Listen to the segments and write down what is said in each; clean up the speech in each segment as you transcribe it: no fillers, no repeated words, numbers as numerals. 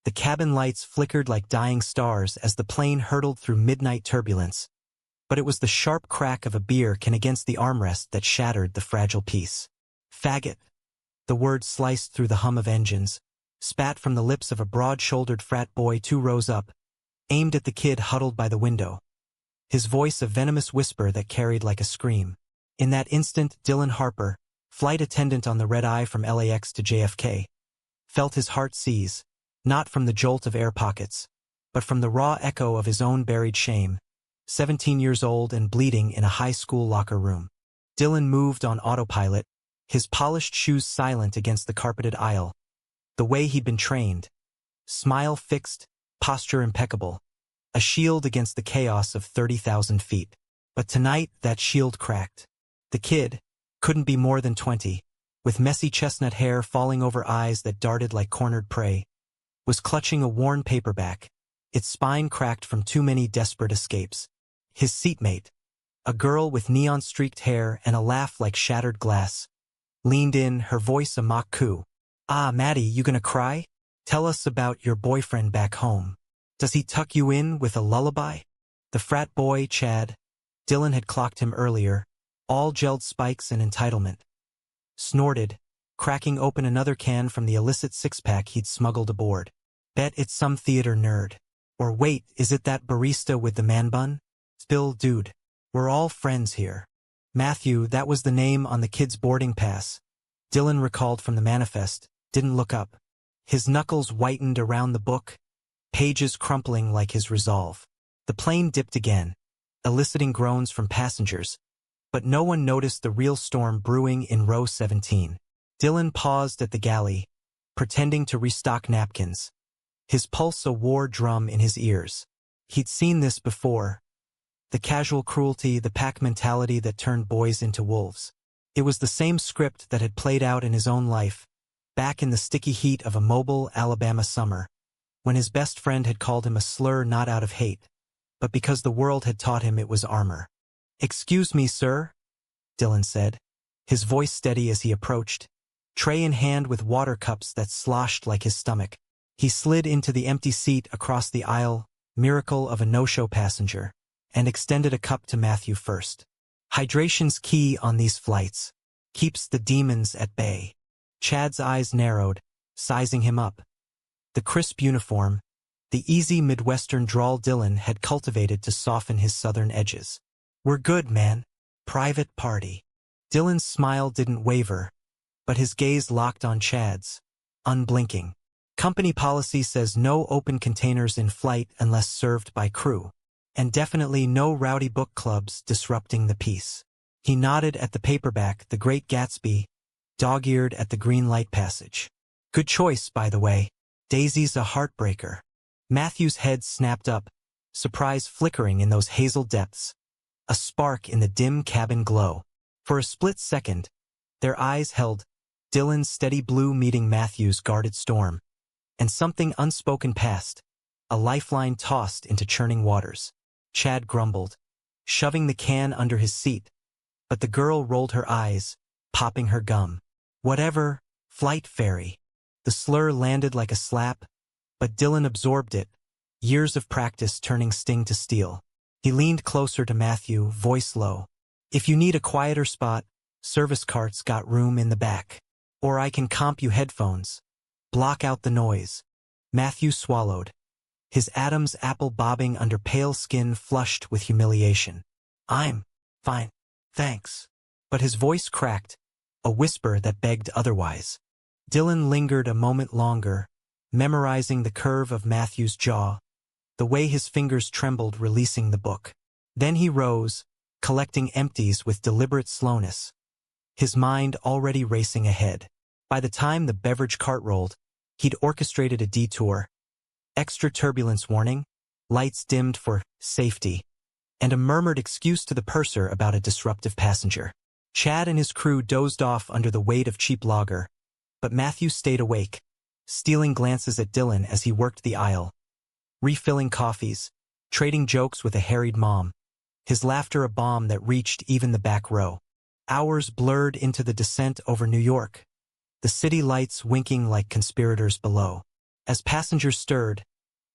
The cabin lights flickered like dying stars as the plane hurtled through midnight turbulence. But it was the sharp crack of a beer can against the armrest that shattered the fragile peace. Faggot. The word sliced through the hum of engines, spat from the lips of a broad-shouldered frat boy 2 rows up, aimed at the kid huddled by the window. His voice a venomous whisper that carried like a scream. In that instant, Dylan Harper, flight attendant on the red-eye from LAX to JFK, felt his heart seize, not from the jolt of air pockets, but from the raw echo of his own buried shame. 17 years old and bleeding in a high school locker room. Dylan moved on autopilot, his polished shoes silent against the carpeted aisle. The way he'd been trained. Smile fixed, posture impeccable. A shield against the chaos of 30,000 feet. But tonight, that shield cracked. The kid, couldn't be more than 20, with messy chestnut hair falling over eyes that darted like cornered prey, was clutching a worn paperback, its spine cracked from too many desperate escapes. His seatmate, a girl with neon-streaked hair and a laugh like shattered glass, leaned in, her voice a mock coo. "Ah, Maddie, you gonna cry? Tell us about your boyfriend back home. Does he tuck you in with a lullaby?" The frat boy, Chad, Dylan had clocked him earlier, all gelled spikes and entitlement, snorted, cracking open another can from the illicit six-pack he'd smuggled aboard. "Bet it's some theater nerd. Or wait, is it that barista with the man bun? Spill, dude. We're all friends here." Matthew, that was the name on the kid's boarding pass. Dylan recalled from the manifest, didn't look up. His knuckles whitened around the book, pages crumpling like his resolve. The plane dipped again, eliciting groans from passengers, but no one noticed the real storm brewing in row 17. Dylan paused at the galley, pretending to restock napkins, his pulse a war drum in his ears. He'd seen this before. The casual cruelty, the pack mentality that turned boys into wolves. It was the same script that had played out in his own life, back in the sticky heat of a mobile Alabama summer, when his best friend had called him a slur not out of hate, but because the world had taught him it was armor. "Excuse me, sir," Dylan said, his voice steady as he approached, tray in hand with water cups that sloshed like his stomach. He slid into the empty seat across the aisle, miracle of a no-show passenger, and extended a cup to Matthew first. "Hydration's key on these flights. Keeps the demons at bay." Chad's eyes narrowed, sizing him up. The crisp uniform, the easy Midwestern drawl Dylan had cultivated to soften his southern edges. "We're good, man. Private party." Dylan's smile didn't waver, but his gaze locked on Chad's, unblinking. "Company policy says no open containers in flight unless served by crew. And definitely no rowdy book clubs disrupting the peace." He nodded at the paperback, The Great Gatsby, dog-eared at the green light passage. "Good choice, by the way. Daisy's a heartbreaker." Matthew's head snapped up, surprise flickering in those hazel depths, a spark in the dim cabin glow. For a split second, their eyes held, Dylan's steady blue meeting Matthew's guarded storm, and something unspoken passed, a lifeline tossed into churning waters. Chad grumbled, shoving the can under his seat, but the girl rolled her eyes, popping her gum. "Whatever, flight fairy." The slur landed like a slap, but Dylan absorbed it, years of practice turning sting to steel. He leaned closer to Matthew, voice low. "If you need a quieter spot, service cart's got room in the back. Or I can comp you headphones. Block out the noise." Matthew swallowed, his Adam's apple bobbing under pale skin flushed with humiliation. "I'm fine, thanks." But his voice cracked, a whisper that begged otherwise. Dylan lingered a moment longer, memorizing the curve of Matthew's jaw, the way his fingers trembled releasing the book. Then he rose, collecting empties with deliberate slowness, his mind already racing ahead. By the time the beverage cart rolled, he'd orchestrated a detour, extra turbulence warning, lights dimmed for safety, and a murmured excuse to the purser about a disruptive passenger. Chad and his crew dozed off under the weight of cheap lager, but Matthew stayed awake, stealing glances at Dylan as he worked the aisle, refilling coffees, trading jokes with a harried mom, his laughter a bomb that reached even the back row. Hours blurred into the descent over New York, the city lights winking like conspirators below. As passengers stirred,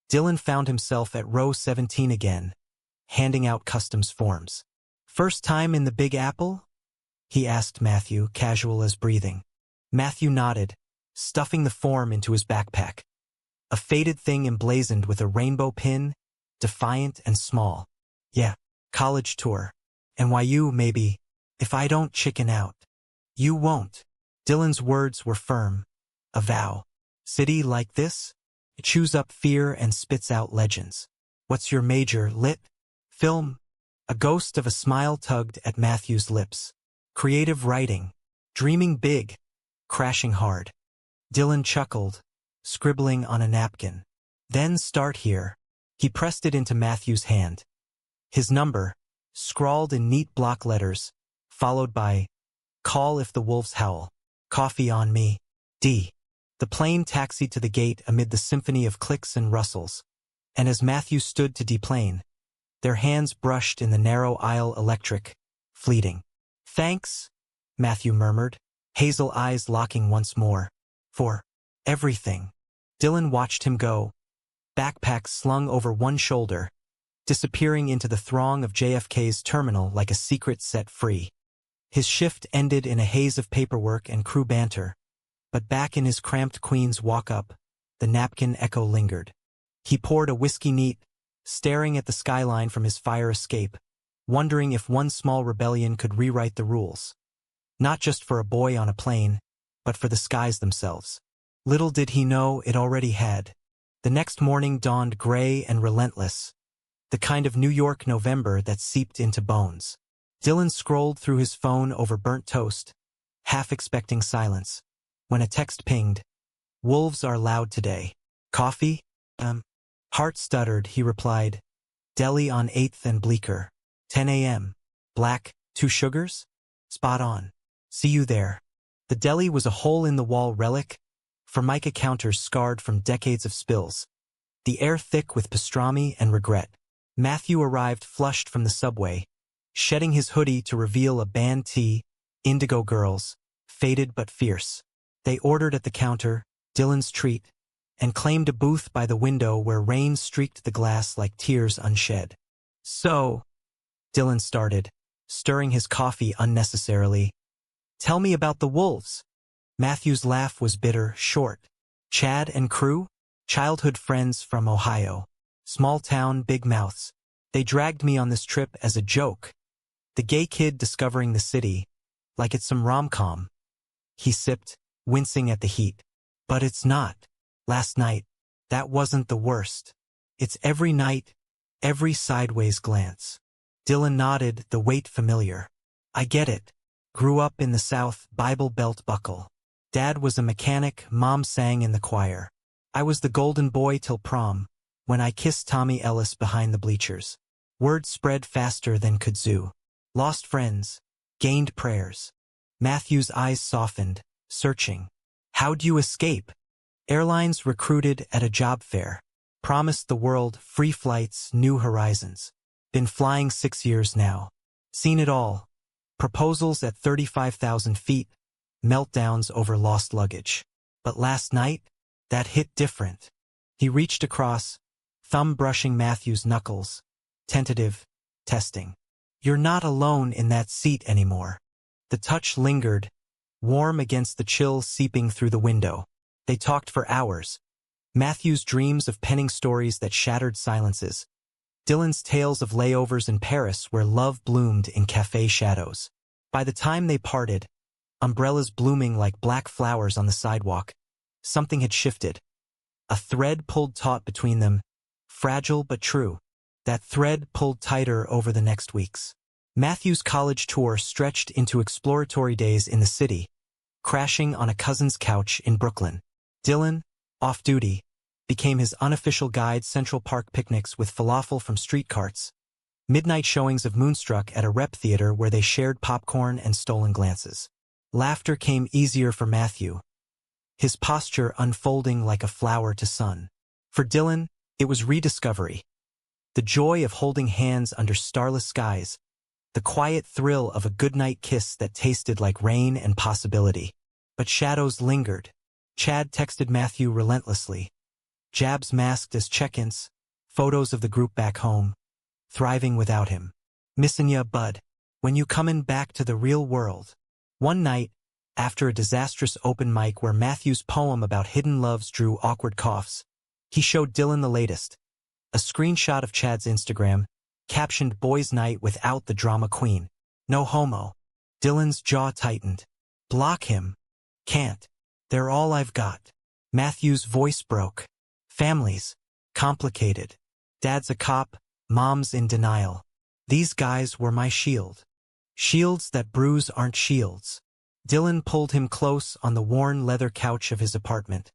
Dylan found himself at row 17 again, handing out customs forms. "First time in the Big Apple?" he asked Matthew, casual as breathing. Matthew nodded, stuffing the form into his backpack. A faded thing emblazoned with a rainbow pin, defiant and small. "Yeah, college tour. NYU, maybe, if I don't chicken out." "You won't." Dylan's words were firm. A vow. "City like this? It chews up fear and spits out legends." "What's your major, lit? Film?" A ghost of a smile tugged at Matthew's lips. "Creative writing. Dreaming big. Crashing hard." Dylan chuckled, scribbling on a napkin. "Then start here." He pressed it into Matthew's hand. His number, scrawled in neat block letters, followed by, "Call if the wolves howl. Coffee on me. D." The plane taxied to the gate amid the symphony of clicks and rustles, and as Matthew stood to deplane, their hands brushed in the narrow aisle electric, fleeting. "Thanks," Matthew murmured, hazel eyes locking once more. "For everything." Dylan watched him go, backpack slung over one shoulder, disappearing into the throng of JFK's terminal like a secret set free. His shift ended in a haze of paperwork and crew banter, but back in his cramped Queens walk-up, the napkin echo lingered. He poured a whiskey neat, staring at the skyline from his fire escape, wondering if one small rebellion could rewrite the rules. Not just for a boy on a plane, but for the skies themselves. Little did he know it already had. The next morning dawned gray and relentless, the kind of New York November that seeped into bones. Dylan scrolled through his phone over burnt toast, half expecting silence, when a text pinged. "Wolves are loud today. Coffee?" Heart stuttered, he replied. "Deli on 8th and Bleecker. 10 a.m. Black, 2 sugars? Spot on. See you there." The deli was a hole-in-the-wall relic, formica counters scarred from decades of spills, the air thick with pastrami and regret. Matthew arrived flushed from the subway, shedding his hoodie to reveal a band tee, Indigo Girls, faded but fierce. They ordered at the counter, Dylan's treat, and claimed a booth by the window where rain streaked the glass like tears unshed. "So," Dylan started, stirring his coffee unnecessarily, "tell me about the wolves." Matthew's laugh was bitter, short. "Chad and crew? Childhood friends from Ohio. Small town, big mouths. They dragged me on this trip as a joke. The gay kid discovering the city, like it's some rom-com." He sipped, wincing at the heat. "But it's not. Last night, that wasn't the worst. It's every night, every sideways glance." Dylan nodded, the weight familiar. "I get it. Grew up in the South, Bible Belt buckle. Dad was a mechanic, Mom sang in the choir. I was the golden boy till prom, when I kissed Tommy Ellis behind the bleachers. Word spread faster than kudzu. Lost friends, gained prayers." Matthew's eyes softened, searching. "How'd you escape?" "Airlines recruited at a job fair. Promised the world free flights, new horizons. Been flying 6 years now. Seen it all. Proposals at 35,000 feet, meltdowns over lost luggage. But last night, that hit different." He reached across, thumb brushing Matthew's knuckles. Tentative, testing. "You're not alone in that seat anymore." The touch lingered, warm against the chill seeping through the window. They talked for hours. Matthew's dreams of penning stories that shattered silences. Dylan's tales of layovers in Paris where love bloomed in cafe shadows. By the time they parted, umbrellas blooming like black flowers on the sidewalk, something had shifted. A thread pulled taut between them, fragile but true. That thread pulled tighter over the next weeks. Matthew's college tour stretched into exploratory days in the city, crashing on a cousin's couch in Brooklyn. Dylan, off-duty, became his unofficial guide. Central Park picnics with falafel from street carts, midnight showings of Moonstruck at a rep theater where they shared popcorn and stolen glances. Laughter came easier for Matthew, his posture unfolding like a flower to sun. For Dylan, it was rediscovery. The joy of holding hands under starless skies, the quiet thrill of a goodnight kiss that tasted like rain and possibility. But shadows lingered. Chad texted Matthew relentlessly. jabs masked as check-ins, photos of the group back home, thriving without him. Missin' ya, bud. When you comin' back to the real world? One night, after a disastrous open mic where Matthew's poem about hidden loves drew awkward coughs, he showed Dylan the latest, a screenshot of Chad's Instagram, captioned "Boys' Night without the drama queen. No homo." Dylan's jaw tightened. Block him. Can't. They're all I've got. Matthew's voice broke. Families. Complicated. Dad's a cop, mom's in denial. These guys were my shield. Shields that bruise aren't shields. Dylan pulled him close on the worn leather couch of his apartment,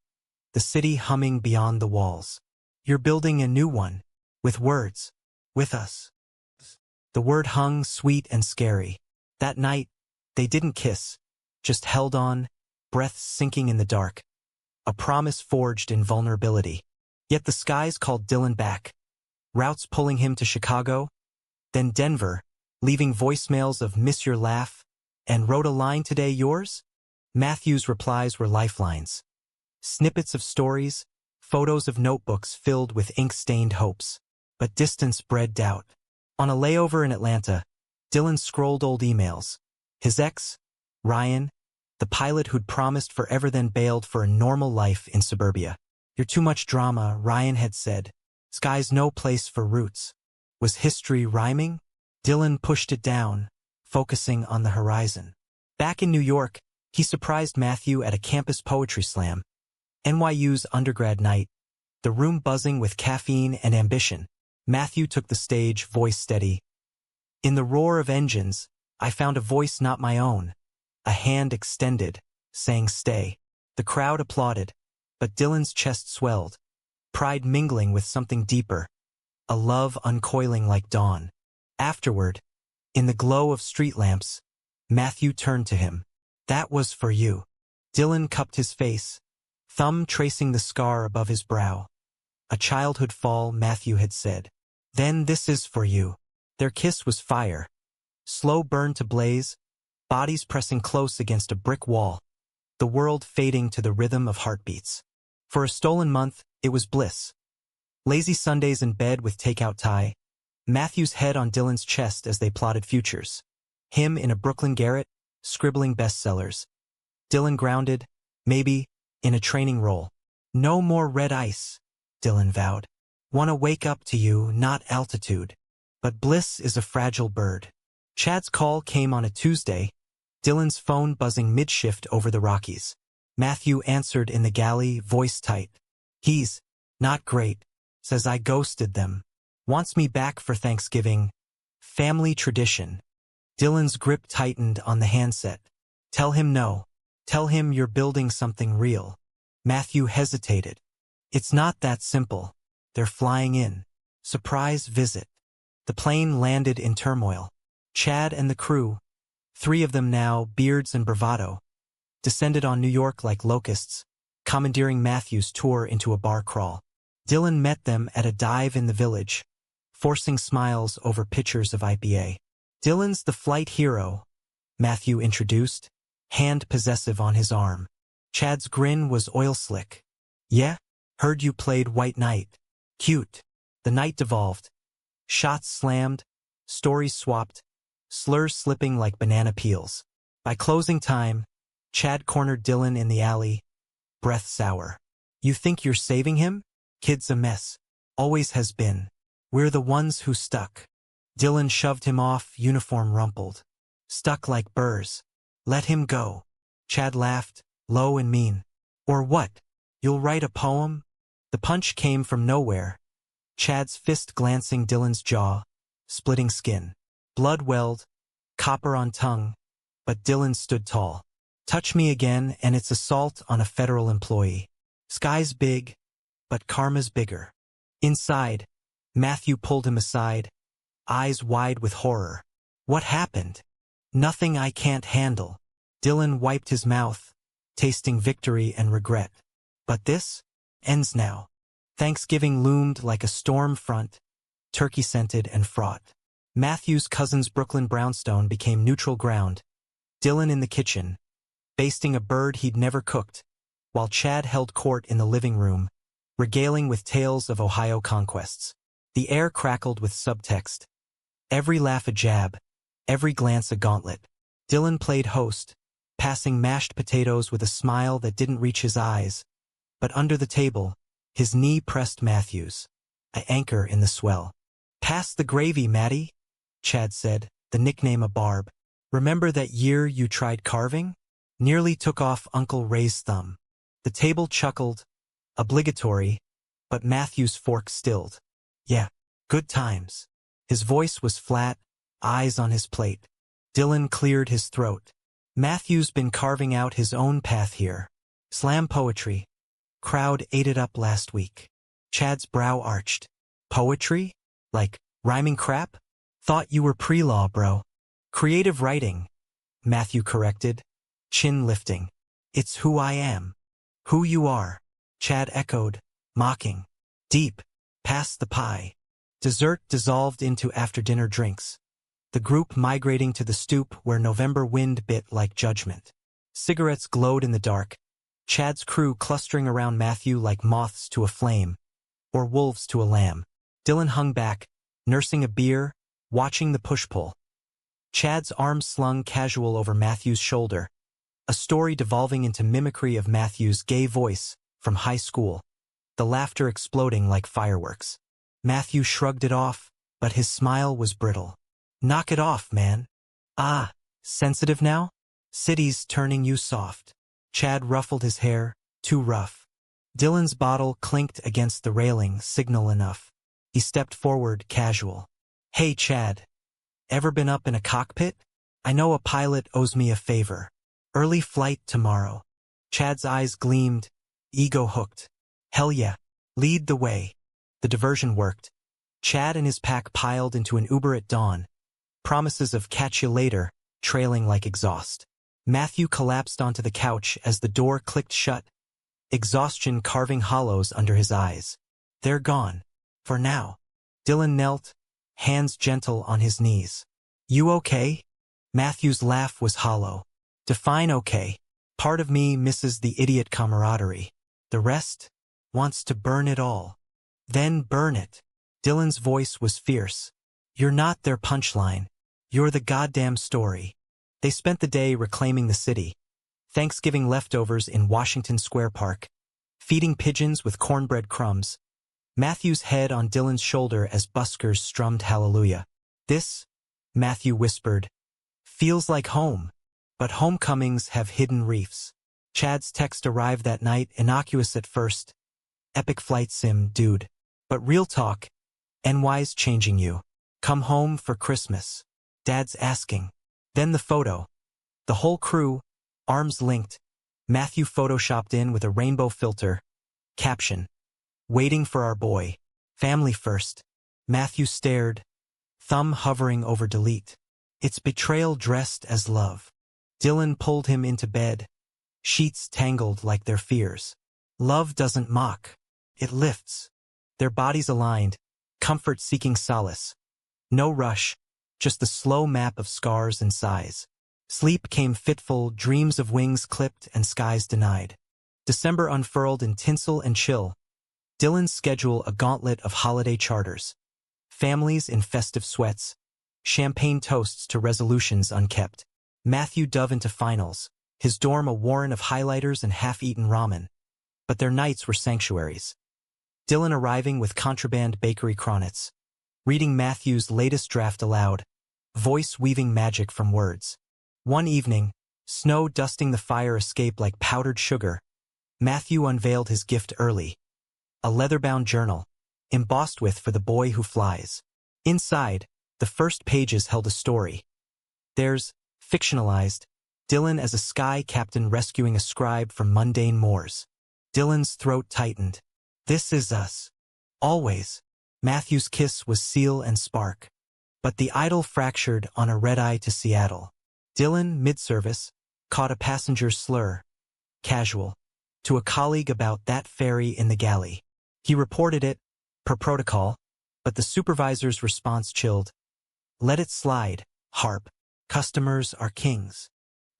the city humming beyond the walls. You're building a new one. With words. With us. The word hung sweet and scary. That night, they didn't kiss, just held on, breaths sinking in the dark. A promise forged in vulnerability. Yet the skies called Dylan back. Routes pulling him to Chicago, then Denver, leaving voicemails of "miss your laugh," and "wrote a line today, yours?" Matthew's replies were lifelines. Snippets of stories, photos of notebooks filled with ink-stained hopes. But distance bred doubt. On a layover in Atlanta, Dylan scrolled old emails. His ex, Ryan, the pilot who'd promised forever then bailed for a normal life in suburbia. "You're too much drama," Ryan had said. "Sky's no place for roots." Was history rhyming? Dylan pushed it down, focusing on the horizon. Back in New York, he surprised Matthew at a campus poetry slam. NYU's undergrad night, the room buzzing with caffeine and ambition. Matthew took the stage, voice steady. "In the roar of engines, I found a voice not my own." A hand extended, saying "stay." The crowd applauded, but Dylan's chest swelled, pride mingling with something deeper, a love uncoiling like dawn. Afterward, in the glow of street lamps, Matthew turned to him. "That was for you." Dylan cupped his face, thumb tracing the scar above his brow. "A childhood fall," Matthew had said. "Then this is for you." Their kiss was fire. Slow burn to blaze, bodies pressing close against a brick wall, the world fading to the rhythm of heartbeats. For a stolen month, it was bliss. Lazy Sundays in bed with takeout tie, Matthew's head on Dylan's chest as they plotted futures. Him in a Brooklyn garret, scribbling bestsellers. Dylan grounded, maybe, in a training role. "No more red ice," Dylan vowed. "Wanna wake up to you, not altitude." But bliss is a fragile bird. Chad's call came on a Tuesday, Dylan's phone buzzing mid-shift over the Rockies. Matthew answered in the galley, voice tight. "He's not great. Says I ghosted them. Wants me back for Thanksgiving. Family tradition." Dylan's grip tightened on the handset. "Tell him no. Tell him you're building something real." Matthew hesitated. "It's not that simple. They're flying in. Surprise visit." The plane landed in turmoil. Chad and the crew, 3 of them now, beards and bravado, descended on New York like locusts, commandeering Matthew's tour into a bar crawl. Dylan met them at a dive in the village, forcing smiles over pitchers of IPA. "Dylan's the flight hero," Matthew introduced, hand possessive on his arm. Chad's grin was oil slick. "Yeah? Heard you played White Knight. Cute." The night devolved. Shots slammed, stories swapped, slurs slipping like banana peels. By closing time, Chad cornered Dylan in the alley, breath sour. "You think you're saving him? Kid's a mess. Always has been. We're the ones who stuck." Dylan shoved him off, uniform rumpled. "Stuck like burrs. Let him go." Chad laughed, low and mean. "Or what? You'll write a poem?" The punch came from nowhere. Chad's fist glancing Dylan's jaw, splitting skin. Blood welled, copper on tongue, but Dylan stood tall. "Touch me again and it's assault on a federal employee. Sky's big, but karma's bigger." Inside, Matthew pulled him aside, eyes wide with horror. "What happened?" "Nothing I can't handle." Dylan wiped his mouth, tasting victory and regret. "But this ends now." Thanksgiving loomed like a storm front, turkey-scented and fraught. Matthew's cousin's Brooklyn brownstone became neutral ground. Dylan in the kitchen, basting a bird he'd never cooked, while Chad held court in the living room, regaling with tales of Ohio conquests. The air crackled with subtext. Every laugh a jab, every glance a gauntlet. Dylan played host, passing mashed potatoes with a smile that didn't reach his eyes. But under the table, his knee pressed Matthew's, an anchor in the swell. "Pass the gravy, Matty," Chad said, the nickname a barb. "Remember that year you tried carving?" Nearly took off Uncle Ray's thumb. The table chuckled, obligatory, but Matthew's fork stilled. "Yeah, good times." His voice was flat, eyes on his plate. Dylan cleared his throat. "Matthew's been carving out his own path here. Slam poetry. Crowd ate it up last week." Chad's brow arched. "Poetry? Like rhyming crap? Thought you were pre-law, bro." "Creative writing," Matthew corrected, chin lifting. "It's who I am." "Who you are," Chad echoed, mocking. "Deep. Pass the pie." Dessert dissolved into after-dinner drinks. The group migrating to the stoop where November wind bit like judgment. Cigarettes glowed in the dark. Chad's crew clustering around Matthew like moths to a flame, or wolves to a lamb. Dylan hung back, nursing a beer, watching the push-pull. Chad's arms slung casual over Matthew's shoulder, a story devolving into mimicry of Matthew's gay voice from high school, the laughter exploding like fireworks. Matthew shrugged it off, but his smile was brittle. "Knock it off, man." "Ah, sensitive now? City's turning you soft." Chad ruffled his hair, too rough. Dylan's bottle clinked against the railing, signal enough. He stepped forward, casual. "Hey, Chad. Ever been up in a cockpit? I know a pilot owes me a favor. Early flight tomorrow." Chad's eyes gleamed, ego hooked. "Hell yeah. Lead the way." The diversion worked. Chad and his pack piled into an Uber at dawn, promises of catch you later trailing like exhaust. Matthew collapsed onto the couch as the door clicked shut, exhaustion carving hollows under his eyes. "They're gone. For now." Dylan knelt, hands gentle on his knees. "You okay?" Matthew's laugh was hollow. "Define okay. Part of me misses the idiot camaraderie. The rest wants to burn it all. Then burn it." Dylan's voice was fierce. "You're not their punchline. You're the goddamn story." They spent the day reclaiming the city. Thanksgiving leftovers in Washington Square Park, feeding pigeons with cornbread crumbs. Matthew's head on Dylan's shoulder as buskers strummed Hallelujah. "This," Matthew whispered, "feels like home, but homecomings have hidden reefs." Chad's text arrived that night, innocuous at first. "Epic flight sim, dude. But real talk, NY's changing you. Come home for Christmas. Dad's asking." Then the photo. The whole crew, arms linked. Matthew photoshopped in with a rainbow filter. Caption: "Waiting for our boy. Family first." Matthew stared, thumb hovering over delete. It's betrayal dressed as love. Dylan pulled him into bed, sheets tangled like their fears. Love doesn't mock. It lifts. Their bodies aligned, comfort seeking solace. No rush, just the slow map of scars and sighs. Sleep came fitful, dreams of wings clipped and skies denied. December unfurled in tinsel and chill. Dylan's schedule a gauntlet of holiday charters. Families in festive sweats. Champagne toasts to resolutions unkept. Matthew dove into finals, his dorm a warren of highlighters and half-eaten ramen. But their nights were sanctuaries. Dylan arriving with contraband bakery cronits. Reading Matthew's latest draft aloud. Voice weaving magic from words. One evening, snow dusting the fire escape like powdered sugar, Matthew unveiled his gift early. A leather-bound journal, embossed with "For the Boy Who Flies." Inside, the first pages held a story. Theirs, fictionalized, Dylan as a sky captain rescuing a scribe from mundane moors. Dylan's throat tightened. "This is us. Always." Matthew's kiss was seal and spark. But the idyll fractured on a red-eye to Seattle. Dylan, mid-service, caught a passenger's slur. Casual. To a colleague about that ferry in the galley. He reported it, per protocol, but the supervisor's response chilled. "Let it slide, Harp. Customers are kings."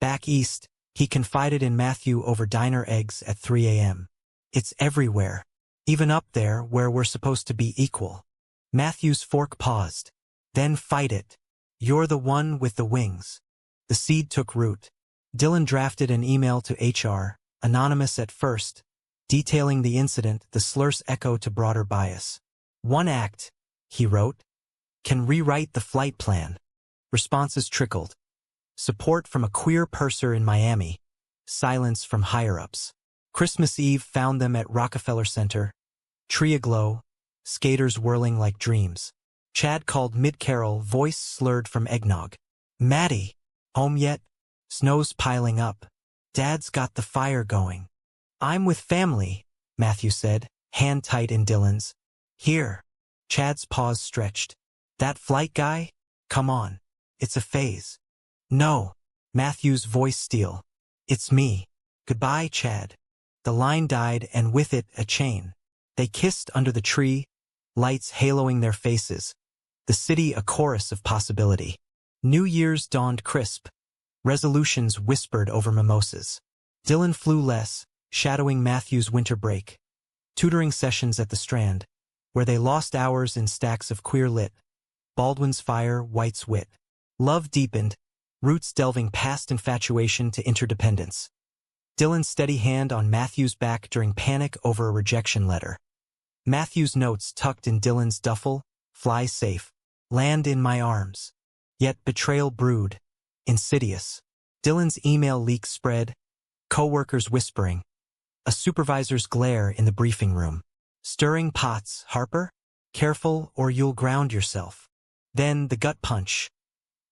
Back east, he confided in Matthew over diner eggs at 3 a.m. "It's everywhere. Even up there where we're supposed to be equal. Matthew's fork paused. Then fight it. You're the one with the wings. The seed took root. Dylan drafted an email to HR, anonymous at first, detailing the incident, the slur's echo to broader bias. One act, he wrote, can rewrite the flight plan. Responses trickled. Support from a queer purser in Miami. Silence from higher-ups. Christmas Eve found them at Rockefeller Center. Tree aglow, skaters whirling like dreams. Chad called mid-carol, voice slurred from eggnog. Maddie, home yet? Snow's piling up. Dad's got the fire going. I'm with family, Matthew said, hand tight in Dylan's. Here. Chad's paws stretched. That flight guy? Come on. It's a phase. No. Matthew's voice steel. It's me. Goodbye, Chad. The line died, and with it, a chain. They kissed under the tree, lights haloing their faces. The city a chorus of possibility. New Year's dawned crisp. Resolutions whispered over mimosas. Dylan flew less, shadowing Matthew's winter break. Tutoring sessions at the Strand, where they lost hours in stacks of queer lit. Baldwin's fire, White's wit. Love deepened, roots delving past infatuation to interdependence. Dylan's steady hand on Matthew's back during panic over a rejection letter. Matthew's notes tucked in Dylan's duffel, fly safe, land in my arms. Yet betrayal brewed, insidious. Dylan's email leak spread, co-workers whispering, a supervisor's glare in the briefing room. Stirring pots, Harper? Careful or you'll ground yourself. Then the gut punch.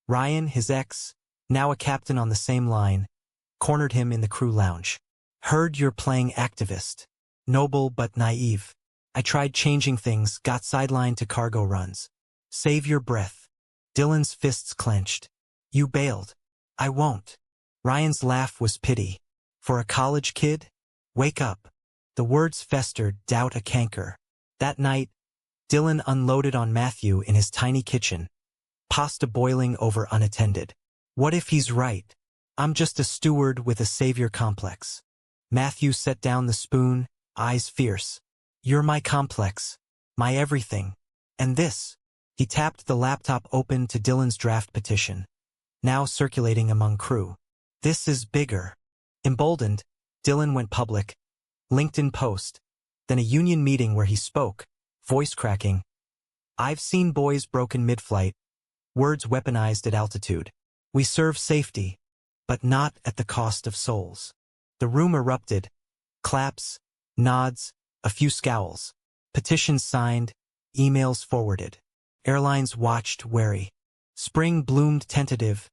Ryan, his ex, now a captain on the same line, cornered him in the crew lounge. Heard you're playing activist. Noble but naive. I tried changing things, got sidelined to cargo runs. Save your breath. Dylan's fists clenched. You bailed. I won't. Ryan's laugh was pity. For a college kid? Wake up. The words festered, doubt a canker. That night, Dylan unloaded on Matthew in his tiny kitchen. Pasta boiling over unattended. What if he's right? I'm just a steward with a savior complex. Matthew set down the spoon, eyes fierce. You're my complex. My everything. And this. He tapped the laptop open to Dylan's draft petition, now circulating among crew. This is bigger. Emboldened, Dylan went public. LinkedIn post. Then a union meeting where he spoke, voice cracking. I've seen boys broken mid-flight, words weaponized at altitude. We serve safety, but not at the cost of souls. The room erupted. Claps, nods, a few scowls. Petitions signed, emails forwarded. Airlines watched, wary. Spring bloomed tentative,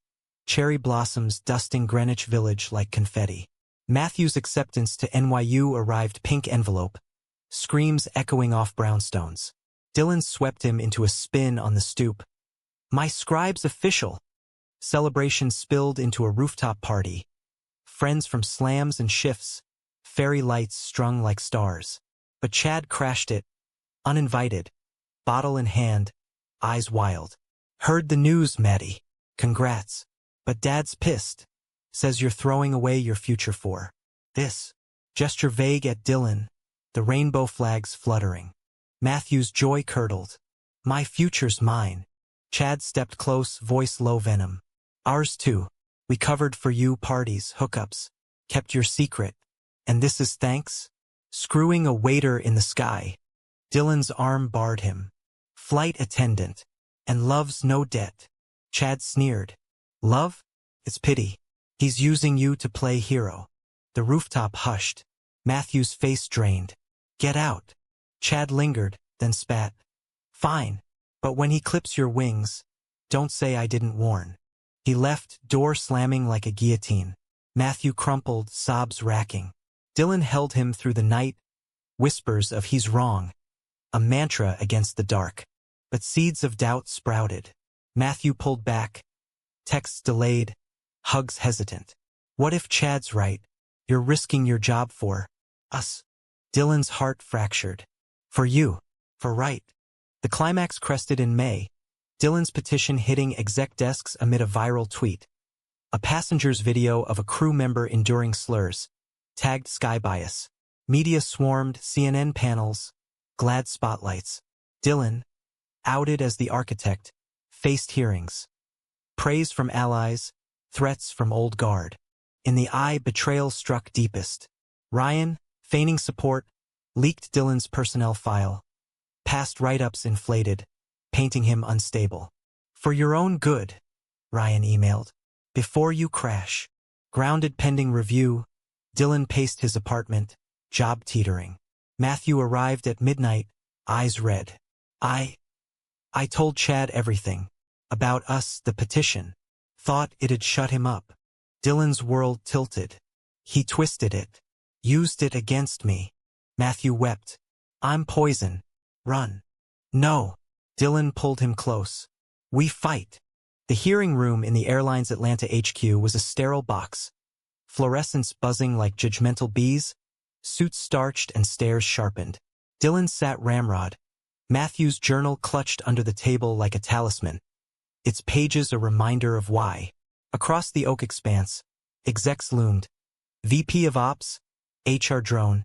cherry blossoms dusting Greenwich Village like confetti. Matthew's acceptance to NYU arrived pink envelope, screams echoing off brownstones. Dylan swept him into a spin on the stoop. My scribe's official. Celebration spilled into a rooftop party. Friends from slams and shifts, fairy lights strung like stars. But Chad crashed it, uninvited, bottle in hand, eyes wild. Heard the news, Maddie. Congrats. But Dad's pissed. Says you're throwing away your future for this. Gesture vague at Dylan, the rainbow flags fluttering. Matthew's joy curdled. My future's mine. Chad stepped close, voice low venom. Ours too. We covered for you parties, hookups, kept your secret. And this is thanks? Screwing a waiter in the sky. Dylan's arm barred him. Flight attendant. And love's no debt. Chad sneered. Love? It's pity. He's using you to play hero. The rooftop hushed. Matthew's face drained. Get out. Chad lingered, then spat. Fine. But when he clips your wings, don't say I didn't warn. He left, door slamming like a guillotine. Matthew crumpled, sobs racking. Dylan held him through the night, whispers of he's wrong. A mantra against the dark. But seeds of doubt sprouted. Matthew pulled back. Texts delayed. Hugs hesitant. What if Chad's right? You're risking your job for us. Dylan's heart fractured. For you. For right. The climax crested in May. Dylan's petition hitting exec desks amid a viral tweet. A passenger's video of a crew member enduring slurs. Tagged sky bias. Media swarmed, CNN panels, glad spotlights. Dylan, outed as the architect, faced hearings. Praise from allies, threats from old guard. In the eye, betrayal struck deepest. Ryan, feigning support, leaked Dylan's personnel file. Past write-ups inflated, painting him unstable. For your own good, Ryan emailed. Before you crash. Grounded pending review, Dylan paced his apartment, job teetering. Matthew arrived at midnight, eyes red. I told Chad everything. About us, the petition. Thought it'd shut him up. Dylan's world tilted. He twisted it. Used it against me. Matthew wept. I'm poison. Run. No. Dylan pulled him close. We fight. The hearing room in the Airline's Atlanta HQ was a sterile box. Fluorescents buzzing like judgmental bees, suits starched and stares sharpened. Dylan sat ramrod. Matthew's journal clutched under the table like a talisman. Its pages a reminder of why. Across the oak expanse, execs loomed. VP of Ops, HR drone,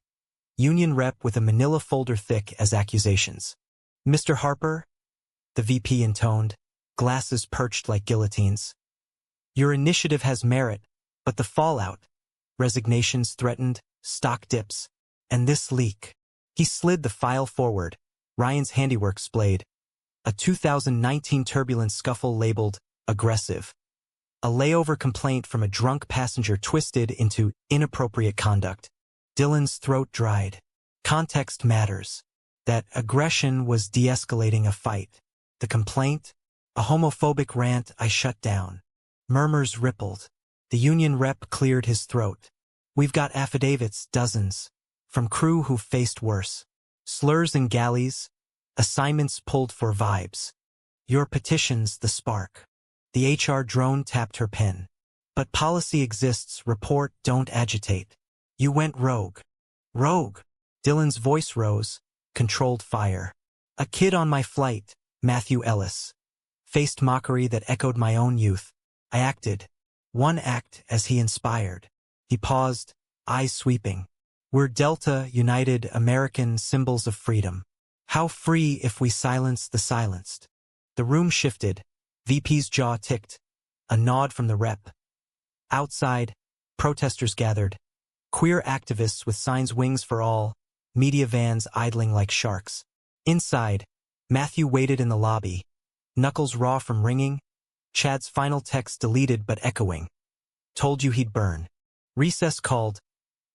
union rep with a manila folder thick as accusations. Mr. Harper, the VP intoned, glasses perched like guillotines. Your initiative has merit, but the fallout. Resignations threatened, stock dips, and this leak. He slid the file forward, Ryan's handiwork splayed. A 2019 turbulence scuffle labeled aggressive. A layover complaint from a drunk passenger twisted into inappropriate conduct. Dylan's throat dried. Context matters. That aggression was de-escalating a fight. The complaint? A homophobic rant I shut down. Murmurs rippled. The union rep cleared his throat. We've got affidavits, dozens. From crew who faced worse. Slurs and galleys. Assignments pulled for vibes. Your petition's the spark. The HR drone tapped her pen. But policy exists, report, don't agitate. You went rogue. Rogue. Dylan's voice rose, controlled fire. A kid on my flight, Matthew Ellis. Faced mockery that echoed my own youth. I acted. One act as he inspired. He paused, eyes sweeping. We're Delta, United, American symbols of freedom. How free if we silence the silenced. The room shifted. VP's jaw ticked. A nod from the rep. Outside, protesters gathered. Queer activists with signs wings for all, media vans idling like sharks. Inside, Matthew waited in the lobby. Knuckles raw from ringing. Chad's final text deleted but echoing. Told you he'd burn. Recess called.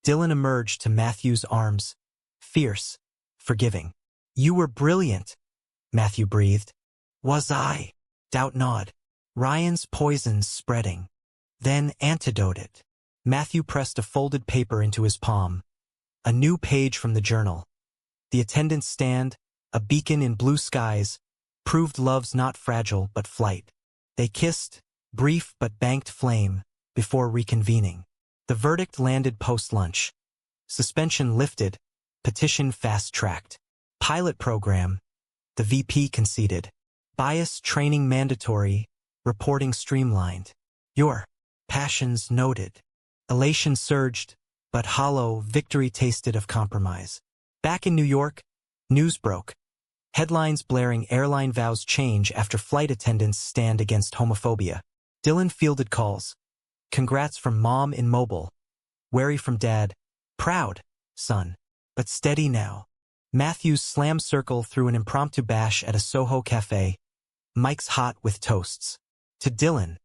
Dylan emerged to Matthew's arms. Fierce. Forgiving. You were brilliant, Matthew breathed. Was I? Doubt nod. Ryan's poison's spreading. Then antidote it. Matthew pressed a folded paper into his palm. A new page from the journal. The attendant's stand, a beacon in blue skies, proved love's not fragile but flight. They kissed, brief but banked flame, before reconvening. The verdict landed post-lunch. Suspension lifted, petition fast-tracked. Pilot program, the VP conceded. Bias training mandatory, reporting streamlined. Your passions noted. Elation surged, but hollow victory tasted of compromise. Back in New York, news broke. Headlines blaring airline vows change after flight attendants stand against homophobia. Dylan fielded calls. Congrats from mom in mobile. Wary from dad. Proud, son. But steady now. Matthew's slam circle threw an impromptu bash at a Soho cafe. Mike's hot with toasts. To Dylan,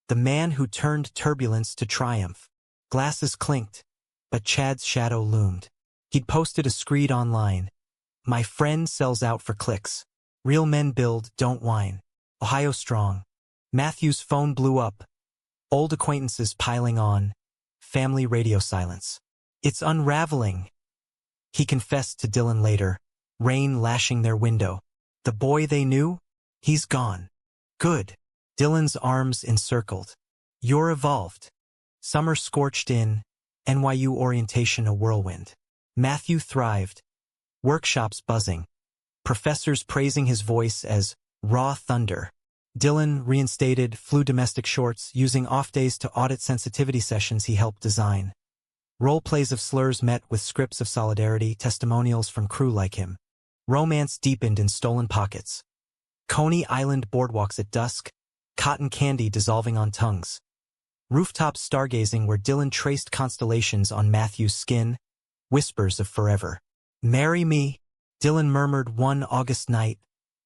the man who turned turbulence to triumph. Glasses clinked, but Chad's shadow loomed. He'd posted a screed online. My friend sells out for clicks. Real men build, don't whine. Ohio strong. Matthew's phone blew up. Old acquaintances piling on. Family radio silence. It's unraveling, he confessed to Dylan later, rain lashing their window. The boy they knew? He's gone. Good. Dylan's arms encircled. You're evolved. Summer scorched in, NYU orientation a whirlwind. Matthew thrived. Workshops buzzing. Professors praising his voice as raw thunder. Dylan reinstated, flew domestic shorts, using off days to audit sensitivity sessions he helped design. Role plays of slurs met with scripts of solidarity, testimonials from crew like him. Romance deepened in stolen pockets. Coney Island boardwalks at dusk, cotton candy dissolving on tongues. Rooftop stargazing where Dylan traced constellations on Matthew's skin, whispers of forever. Marry me, Dylan murmured one August night,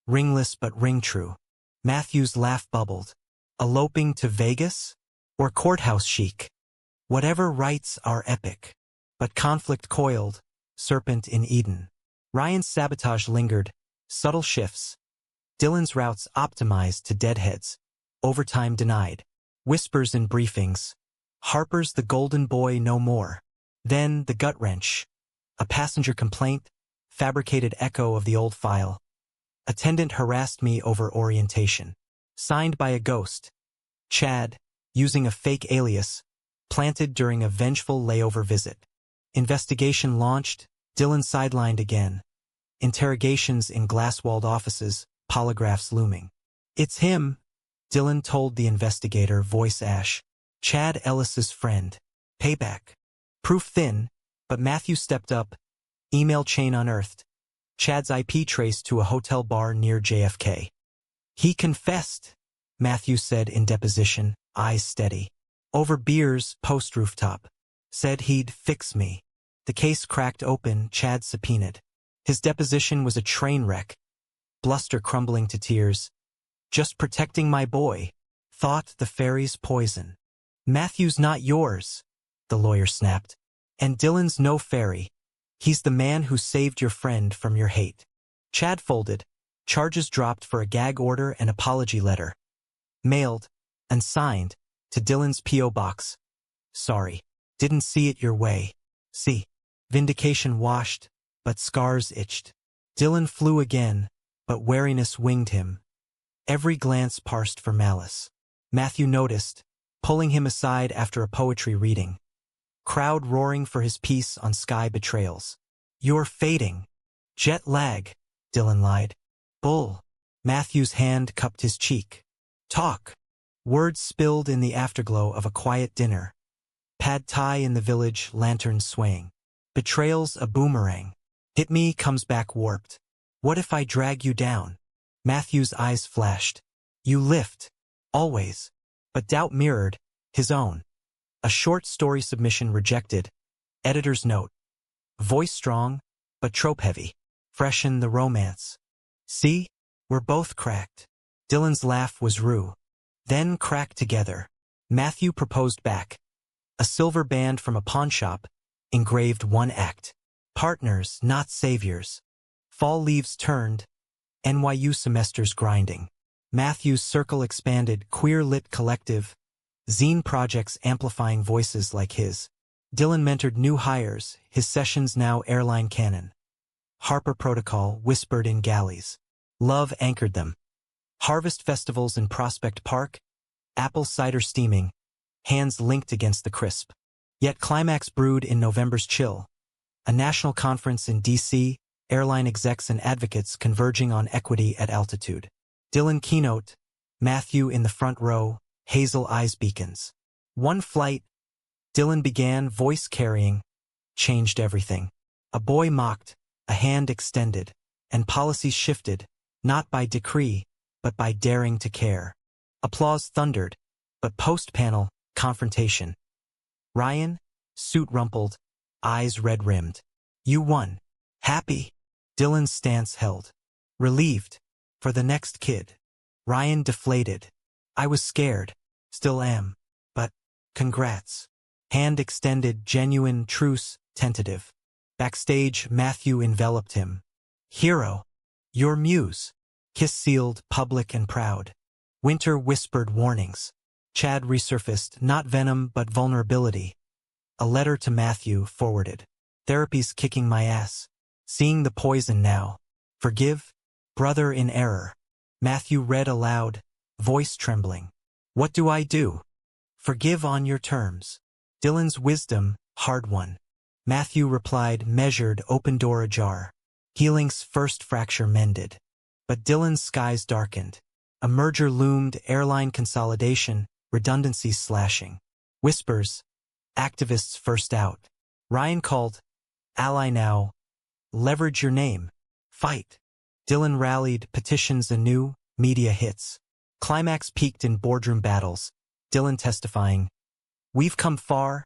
ringless but ring true. Matthew's laugh bubbled. Eloping to Vegas? Or courthouse chic? Whatever rites are epic. But conflict coiled, serpent in Eden. Ryan's sabotage lingered, subtle shifts. Dylan's routes optimized to deadheads. Overtime denied. Whispers in briefings. Harper's the golden boy no more. Then the gut wrench. A passenger complaint, fabricated echo of the old file. Attendant harassed me over orientation. Signed by a ghost. Chad, using a fake alias, planted during a vengeful layover visit. Investigation launched, Dylan sidelined again. Interrogations in glass-walled offices, polygraphs looming. It's him, Dylan told the investigator, voice ash. Chad Ellis's friend. Payback. Proof thin, but Matthew stepped up. Email chain unearthed. Chad's IP traced to a hotel bar near JFK. He confessed, Matthew said in deposition, eyes steady. Over beers, post-rooftop. Said he'd fix me. The case cracked open, Chad subpoenaed. His deposition was a train wreck. Bluster crumbling to tears. Just protecting my boy. Thought the fairy's poison. Matthew's not yours, the lawyer snapped. And Dylan's no fairy. He's the man who saved your friend from your hate. Chad folded. Charges dropped for a gag order and apology letter. Mailed, and signed, to Dylan's P.O. box. Sorry. Didn't see it your way. See. Vindication washed, but scars itched. Dylan flew again, but wariness winged him. Every glance parsed for malice. Matthew noticed, pulling him aside after a poetry reading. Crowd roaring for his piece on sky betrayals. You're fading. Jet lag, Dylan lied. Bull. Matthew's hand cupped his cheek. Talk. Words spilled in the afterglow of a quiet dinner. Pad thai in the village, lanterns swaying. Betrayal's a boomerang. Hit me comes back warped. What if I drag you down? Matthew's eyes flashed. You lift. Always. But doubt mirrored, his own. A short story submission rejected. Editor's note. Voice strong, but trope heavy. Freshen the romance. See? We're both cracked. Dylan's laugh was rue. Then cracked together. Matthew proposed back. A silver band from a pawnshop, engraved one act. Partners, not saviors. Fall leaves turned. NYU semesters grinding. Matthew's circle expanded, queer-lit collective. Zine projects amplifying voices like his. Dylan mentored new hires, his sessions now Airline canon. Harper Protocol whispered in galleys. Love anchored them. Harvest festivals in Prospect Park, apple cider steaming, hands linked against the crisp. Yet climax brewed in November's chill. A national conference in D.C., airline execs and advocates converging on equity at altitude. Dylan keynote, Matthew in the front row, hazel eyes beacons. One flight, Dylan began, voice carrying, changed everything. A boy mocked, a hand extended, and policies shifted, not by decree, but by daring to care. Applause thundered, but post-panel, confrontation. Ryan, suit rumpled, eyes red-rimmed. You won. Happy? Dylan's stance held. Relieved. For the next kid. Ryan deflated. I was scared. Still am. But, congrats. Hand extended, genuine, truce, tentative. Backstage, Matthew enveloped him. Hero. Your muse. Kiss sealed, public and proud. Winter whispered warnings. Chad resurfaced, not venom but vulnerability. A letter to Matthew forwarded. Therapy's kicking my ass. Seeing the poison now. Forgive? Brother in error. Matthew read aloud, voice trembling. What do I do? Forgive on your terms. Dylan's wisdom, hard won. Matthew replied, measured, open door ajar. Healing's first fracture mended. But Dylan's skies darkened. A merger loomed, airline consolidation, redundancies slashing. Whispers. Activists first out. Ryan called, ally now, leverage your name, fight. Dylan rallied, petitions anew, media hits. Climax peaked in boardroom battles, Dylan testifying, we've come far,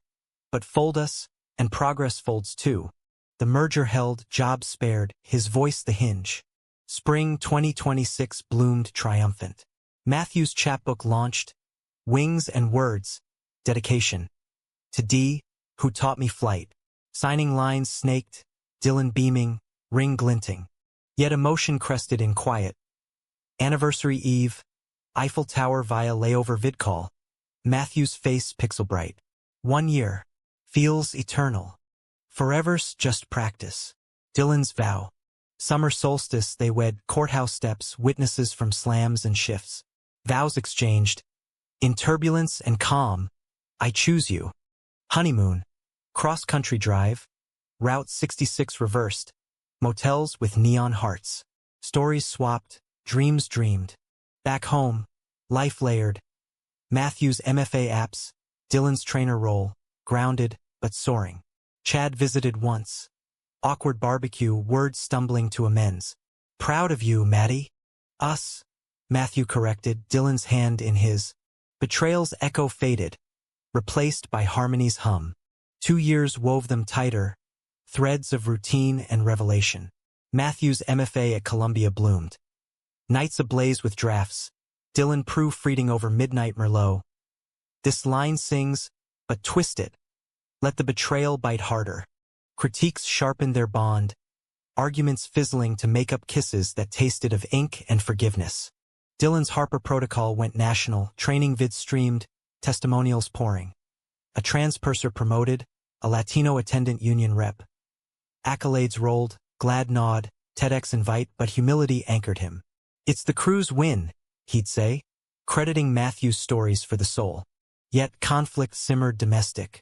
but fold us, and progress folds too. The merger held, jobs spared, his voice the hinge. Spring 2026 bloomed triumphant. Matthew's chapbook launched, Wings and Words, dedication. To D, who taught me flight. Signing lines snaked, Dylan beaming, ring glinting. Yet emotion crested in quiet. Anniversary Eve, Eiffel Tower via layover vidcall. Matthew's face pixel bright. 1 year. Feels eternal. Forever's just practice. Dylan's vow. Summer solstice they wed, courthouse steps, witnesses from slams and shifts. Vows exchanged. In turbulence and calm, I choose you. Honeymoon. Cross-country drive. Route 66 reversed. Motels with neon hearts. Stories swapped, dreams dreamed. Back home, life layered. Matthew's MFA apps, Dylan's trainer role, grounded but soaring. Chad visited once. Awkward barbecue, words stumbling to amends. Proud of you, Maddie. Us, Matthew corrected, Dylan's hand in his. Betrayal's echo faded, replaced by harmony's hum. 2 years wove them tighter, threads of routine and revelation. Matthew's MFA at Columbia bloomed. Nights ablaze with drafts, Dylan proofreading over midnight Merlot. This line sings, but twist it. Let the betrayal bite harder. Critiques sharpened their bond, arguments fizzling to make up kisses that tasted of ink and forgiveness. Dylan's Harper protocol went national, training vids streamed, testimonials pouring. A trans purser promoted, a Latino attendant union rep. Accolades rolled, glad nod, TEDx invite, but humility anchored him. It's the crew's win, he'd say, crediting Matthew's stories for the soul. Yet conflict simmered domestic.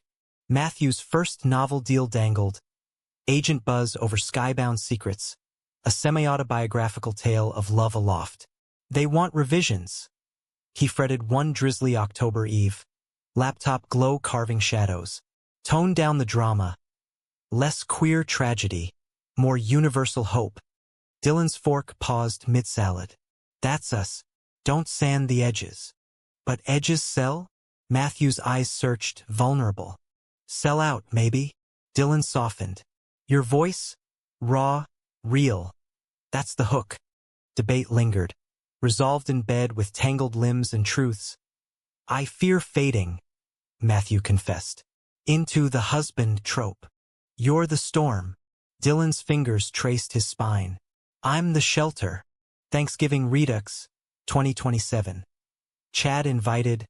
Matthew's first novel deal dangled. Agent buzz over skybound secrets. A semi-autobiographical tale of love aloft. They want revisions. He fretted one drizzly October eve. Laptop glow carving shadows. Tone down the drama. Less queer tragedy. More universal hope. Dylan's fork paused mid-salad. That's us. Don't sand the edges. But edges sell? Matthew's eyes searched, vulnerable. Sell out, maybe? Dylan softened. Your voice? Raw, real. That's the hook. Debate lingered. Resolved in bed with tangled limbs and truths. I fear fading, Matthew confessed. Into the husband trope. You're the storm. Dylan's fingers traced his spine. I'm the shelter. Thanksgiving Redux, 2027. Chad invited,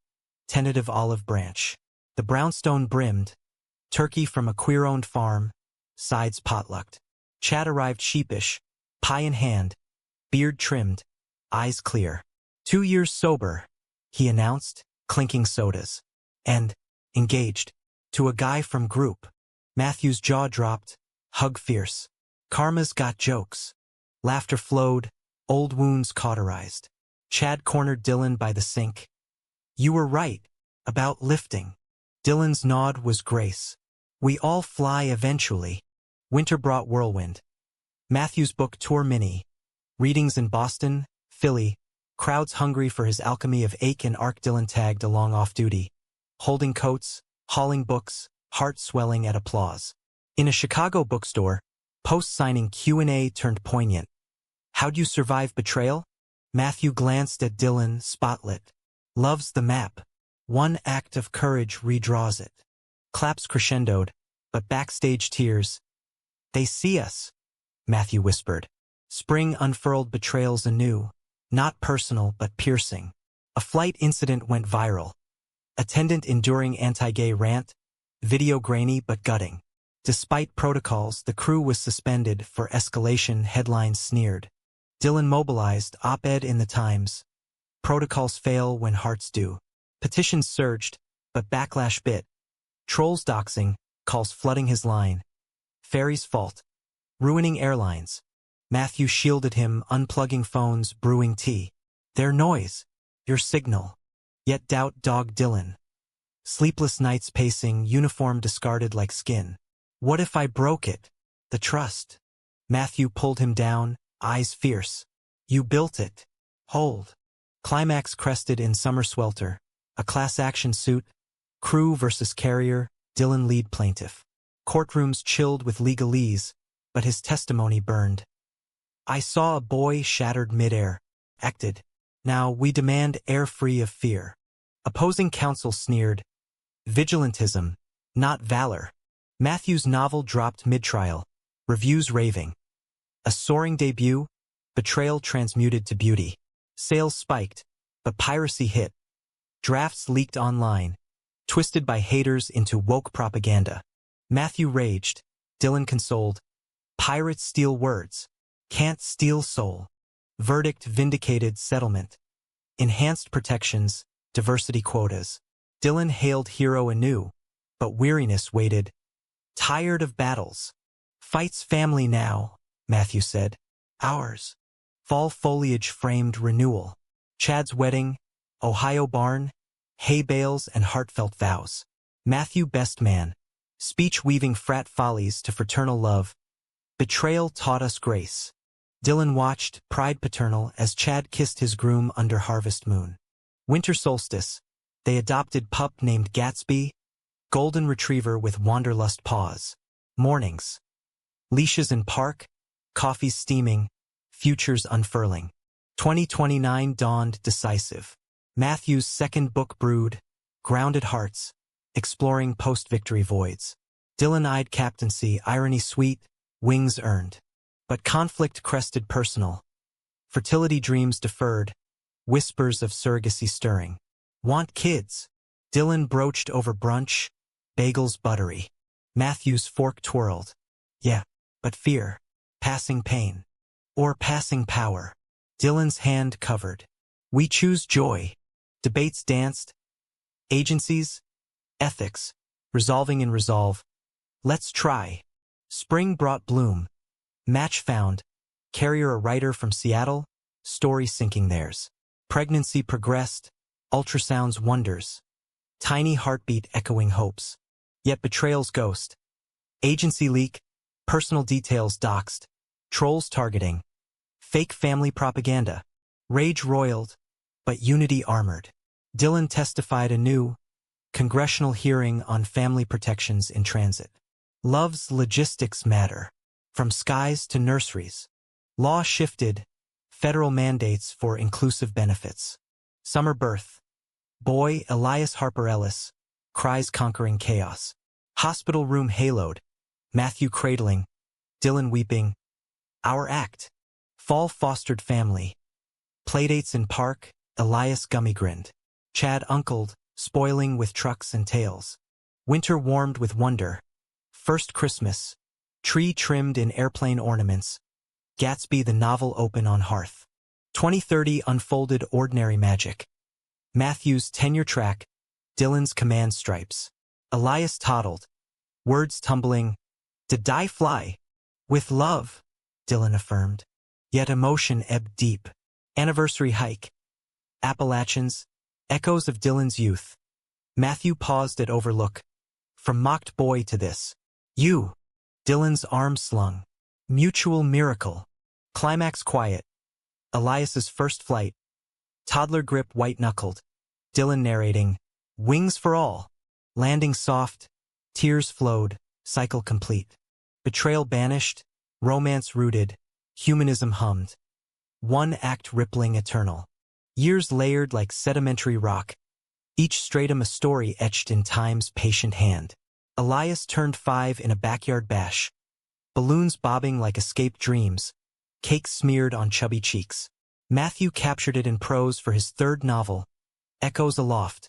tentative olive branch. The brownstone brimmed, turkey from a queer-owned farm, sides potlucked. Chad arrived sheepish, pie in hand, beard trimmed, eyes clear. 2 years sober, he announced, clinking sodas. And, engaged, to a guy from group. Matthew's jaw dropped, hug fierce. Karma's got jokes. Laughter flowed, old wounds cauterized. Chad cornered Dylan by the sink. You were right, about lifting. Dylan's nod was grace. We all fly eventually. Winter brought whirlwind. Matthew's book tour mini. Readings in Boston, Philly. Crowds hungry for his alchemy of ache and arc. Dylan tagged along off-duty. Holding coats, hauling books, heart swelling at applause. In a Chicago bookstore, post-signing Q&A turned poignant. How'd you survive betrayal? Matthew glanced at Dylan, spotlit. Loves the map. One act of courage redraws it. Claps crescendoed, but backstage tears. They see us, Matthew whispered. Spring unfurled betrayals anew, not personal but piercing. A flight incident went viral. Attendant enduring anti-gay rant, video grainy but gutting. Despite protocols, the crew was suspended for escalation, headlines sneered. Dylan mobilized, op-ed in the Times. Protocols fail when hearts do. Petitions surged, but backlash bit. Trolls doxing, calls flooding his line. Ferry's fault. Ruining airlines. Matthew shielded him, unplugging phones, brewing tea. Their noise. Your signal. Yet doubt dogged Dylan. Sleepless nights pacing, uniform discarded like skin. What if I broke it? The trust. Matthew pulled him down, eyes fierce. You built it. Hold. Climax crested in summer swelter. A class action suit. Crew versus carrier, Dylan lead plaintiff. Courtrooms chilled with legalese, but his testimony burned. I saw a boy shattered midair. Acted. Now we demand air free of fear. Opposing counsel sneered. Vigilantism, not valor. Matthew's novel dropped mid-trial. Reviews raving. A soaring debut, betrayal transmuted to beauty. Sales spiked, but piracy hit. Drafts leaked online, twisted by haters into woke propaganda. Matthew raged. Dylan consoled. Pirates steal words. Can't steal soul. Verdict vindicated settlement. Enhanced protections, diversity quotas. Dylan hailed hero anew, but weariness waited. Tired of battles. Fight's family now, Matthew said. Ours. Fall foliage framed renewal. Chad's wedding, Ohio barn, hay bales and heartfelt vows. Matthew best man. Speech weaving frat follies to fraternal love. Betrayal taught us grace. Dylan watched, pride paternal, as Chad kissed his groom under harvest moon. Winter solstice. They adopted pup named Gatsby, golden retriever with wanderlust paws. Mornings. Leashes in park, coffees steaming, futures unfurling. 2029 dawned decisive. Matthew's second book brewed, grounded hearts, exploring post-victory voids. Dylan-eyed captaincy, irony sweet, wings earned. But conflict crested personal. Fertility dreams deferred, whispers of surrogacy stirring. Want kids? Dylan broached over brunch, bagels buttery. Matthew's fork twirled. Yeah, but fear, passing pain, or passing power. Dylan's hand covered. We choose joy. Debates danced. Agencies, ethics, resolving in resolve. Let's try. Spring brought bloom. Match found. Carrier a writer from Seattle, story syncing theirs. Pregnancy progressed. Ultrasounds wonders. Tiny heartbeat echoing hopes. Yet betrayal's ghost. Agency leak. Personal details doxed. Trolls targeting. Fake family propaganda. Rage roiled, but unity armored. Dylan testified anew. Congressional hearing on family protections in transit. Love's logistics matter. From skies to nurseries. Law shifted. Federal mandates for inclusive benefits. Summer birth. Boy Elias Harper Ellis. Cries conquering chaos. Hospital room haloed. Matthew cradling. Dylan weeping. Our act. Fall fostered family. Playdates in park. Elias gummy grinned. Chad uncled, spoiling with trucks and tails. Winter warmed with wonder. First Christmas. Tree trimmed in airplane ornaments. Gatsby the novel open on hearth. 2030 unfolded ordinary magic. Matthew's tenure track. Dylan's command stripes. Elias toddled. Words tumbling. Did I fly? With love, Dylan affirmed. Yet emotion ebbed deep. Anniversary hike. Appalachians. Echoes of Dylan's youth. Matthew paused at overlook. From mocked boy to this. You. Dylan's arm slung. Mutual miracle. Climax quiet. Elias's first flight. Toddler grip white-knuckled. Dylan narrating. Wings for all. Landing soft. Tears flowed. Cycle complete. Betrayal banished. Romance rooted. Humanism hummed. One act rippling eternal. Years layered like sedimentary rock. Each stratum a story etched in time's patient hand. Elias turned 5 in a backyard bash. Balloons bobbing like escaped dreams. Cake smeared on chubby cheeks. Matthew captured it in prose for his third novel, Echoes Aloft,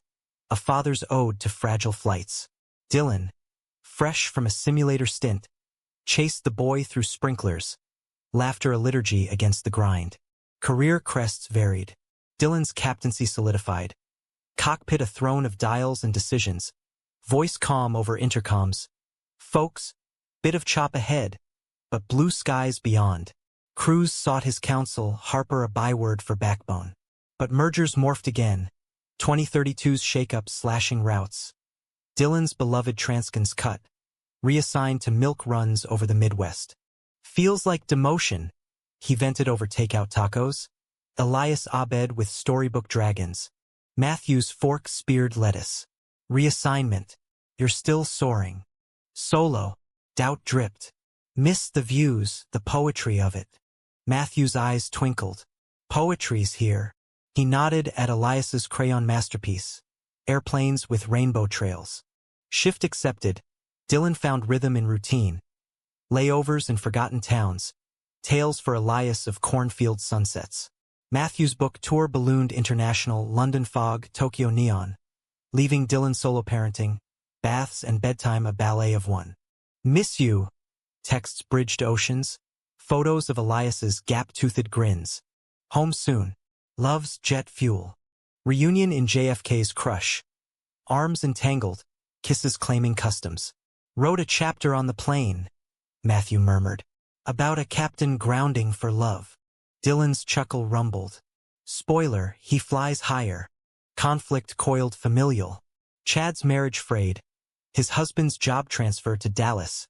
a father's ode to fragile flights. Dylan, fresh from a simulator stint, chased the boy through sprinklers, laughter a liturgy against the grind. Career crests varied. Dylan's captaincy solidified. Cockpit a throne of dials and decisions. Voice calm over intercoms. Folks, bit of chop ahead, but blue skies beyond. Crews sought his counsel, Harper a byword for backbone. But mergers morphed again. 2032's shakeup slashing routes. Dylan's beloved Transkins cut. reassigned to milk runs over the Midwest. Feels like demotion, he vented over takeout tacos. Elias Abed with storybook dragons. Matthew's fork-speared lettuce. Reassignment. You're still soaring. Solo. Doubt dripped. Missed the views, the poetry of it. Matthew's eyes twinkled. Poetry's here. He nodded at Elias's crayon masterpiece. Airplanes with rainbow trails. Shift accepted. Dylan found rhythm in routine. Layovers in forgotten towns. Tales for Elias of cornfield sunsets. Matthew's book tour ballooned international, London fog, Tokyo neon. Leaving Dylan solo parenting, baths and bedtime a ballet of one. Miss you. Texts bridged oceans. Photos of Elias's gap-toothed grins. Home soon. Love's jet fuel. Reunion in JFK's crush. Arms entangled. Kisses claiming customs. Wrote a chapter on the plane, Matthew murmured. About a captain grounding for love. Dylan's chuckle rumbled. Spoiler, he flies higher. Conflict coiled familial. Chad's marriage frayed. His husband's job transfer to Dallas.